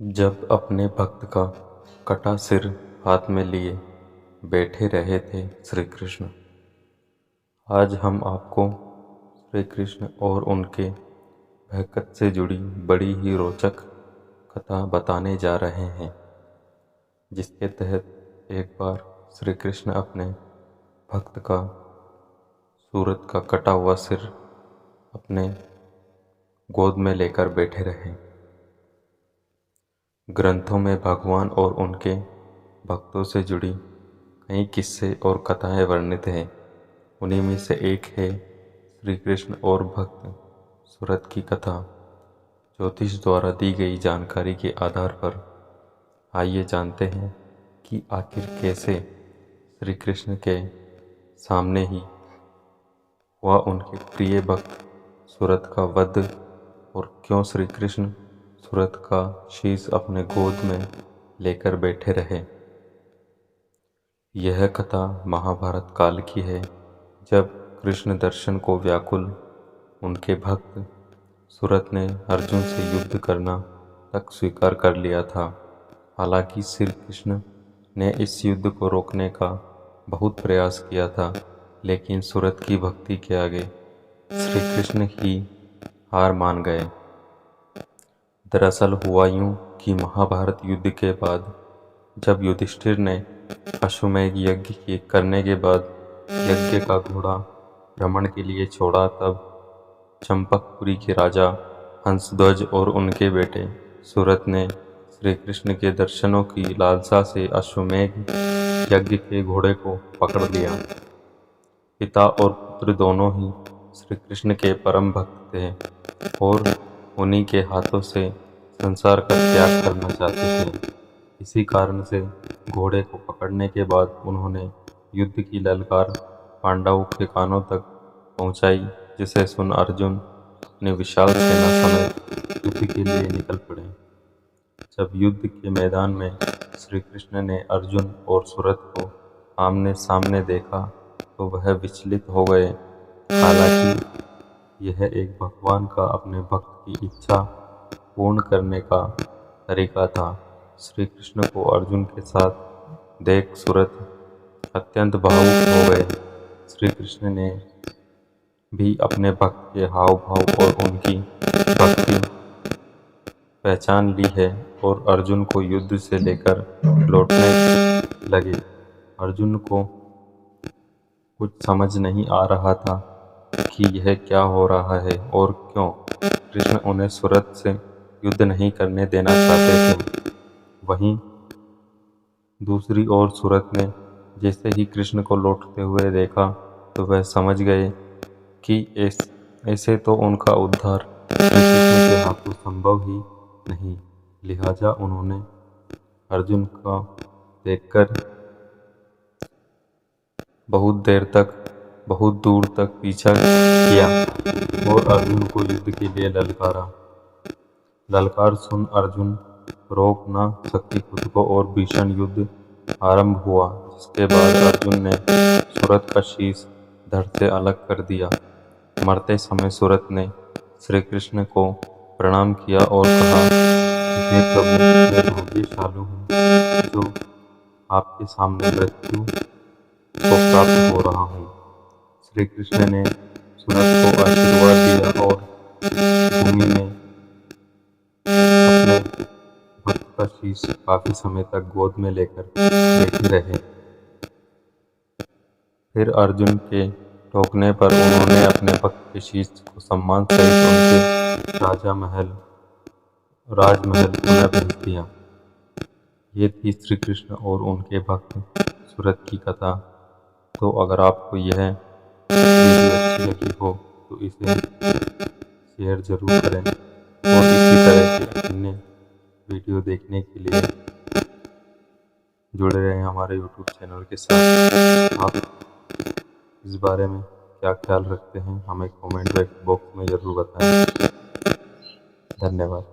जब अपने भक्त का कटा सिर हाथ में लिए बैठे रहे थे श्री कृष्ण। आज हम आपको श्री कृष्ण और उनके भक्त से जुड़ी बड़ी ही रोचक कथा बताने जा रहे हैं, जिसके तहत एक बार श्री कृष्ण अपने भक्त का सूरत का कटा हुआ सिर अपने गोद में लेकर बैठे रहे। ग्रंथों में भगवान और उनके भक्तों से जुड़ी कई किस्से और कथाएं वर्णित हैं। उन्हीं में से एक है श्री कृष्ण और भक्त सूरत की कथा। ज्योतिष द्वारा दी गई जानकारी के आधार पर आइए जानते हैं कि आखिर कैसे श्री कृष्ण के सामने ही हुआ उनके प्रिय भक्त सूरत का वध, और क्यों श्री कृष्ण सूरत का शीश अपने गोद में लेकर बैठे रहे। यह कथा महाभारत काल की है, जब कृष्ण दर्शन को व्याकुल उनके भक्त सूरत ने अर्जुन से युद्ध करना तक स्वीकार कर लिया था। हालांकि श्री कृष्ण ने इस युद्ध को रोकने का बहुत प्रयास किया था, लेकिन सूरत की भक्ति के आगे श्री कृष्ण ही हार मान गए। दरअसल हुआ यूं कि महाभारत युद्ध के बाद जब युधिष्ठिर ने अश्वमेध यज्ञ करने के बाद यज्ञ का घोड़ा भ्रमण के लिए छोड़ा, तब चंपकपुरी के राजा हंसध्वज और उनके बेटे सूरत ने श्री कृष्ण के दर्शनों की लालसा से अश्वमेध यज्ञ के घोड़े को पकड़ लिया। पिता और पुत्र दोनों ही श्री कृष्ण के परम भक्त थे और उन्हीं के हाथों से संसार का त्याग करना चाहते थे। इसी कारण से घोड़े को पकड़ने के बाद उन्होंने युद्ध की ललकार पांडवों के कानों तक पहुंचाई, जिसे सुन अर्जुन अपने विशाल सेना समेत युद्ध के लिए निकल पड़े। जब युद्ध के मैदान में श्री कृष्ण ने अर्जुन और सूरत को आमने सामने देखा तो वह विचलित हो गए। हालांकि यह एक भगवान का अपने भक्त की इच्छा पूर्ण करने का तरीका था। श्री कृष्ण को अर्जुन के साथ देख सूरत अत्यंत भावुक हो गए। श्री कृष्ण ने भी अपने भक्त के हाव भाव और उनकी भक्ति पहचान ली है और अर्जुन को युद्ध से लेकर लौटने लगे। अर्जुन को कुछ समझ नहीं आ रहा था कि यह क्या हो रहा है और क्यों कृष्ण उन्हें सूरत से युद्ध नहीं करने देना चाहते थे। वहीं दूसरी ओर सूरत ने जैसे ही कृष्ण को लौटते हुए देखा तो वह समझ गए कि ऐसे तो उनका उद्धार श्री कृष्ण के हाथों संभव ही नहीं। लिहाजा उन्होंने अर्जुन को देखकर बहुत देर तक बहुत दूर तक पीछा किया और अर्जुन को युद्ध के लिए ललकारा। ललकार सुन अर्जुन रोक न सके खुद को और भीषण युद्ध आरंभ हुआ, जिसके बाद अर्जुन ने सूरत का शीश धड़ से अलग कर दिया। मरते समय सूरत ने श्री कृष्ण को प्रणाम किया और कहा, हे प्रभु, मैं भाग्यशाली हूँ जो आपके सामने मृत्यु को प्राप्त हो रहा हूँ। श्री कृष्ण ने सूरत को आशीर्वाद दिया और भूमि में अपने भक्त का शीश काफी समय तक गोद में लेकर बैठे रहे। फिर अर्जुन के टोकने पर उन्होंने अपने भक्त के शीश को सम्मान सहित उनके राजमहल पुनः भेज दिया। ये थी श्री कृष्ण और उनके भक्त सूरत की कथा। तो अगर आपको यह वीडियो अच्छी लगी हो तो इसे शेयर जरूर करें और इसी तरह के अन्य वीडियो देखने के लिए जुड़े रहें हमारे YouTube चैनल के साथ। आप इस बारे में क्या ख्याल रखते हैं हमें कमेंट बॉक्स में ज़रूर बताएं। धन्यवाद।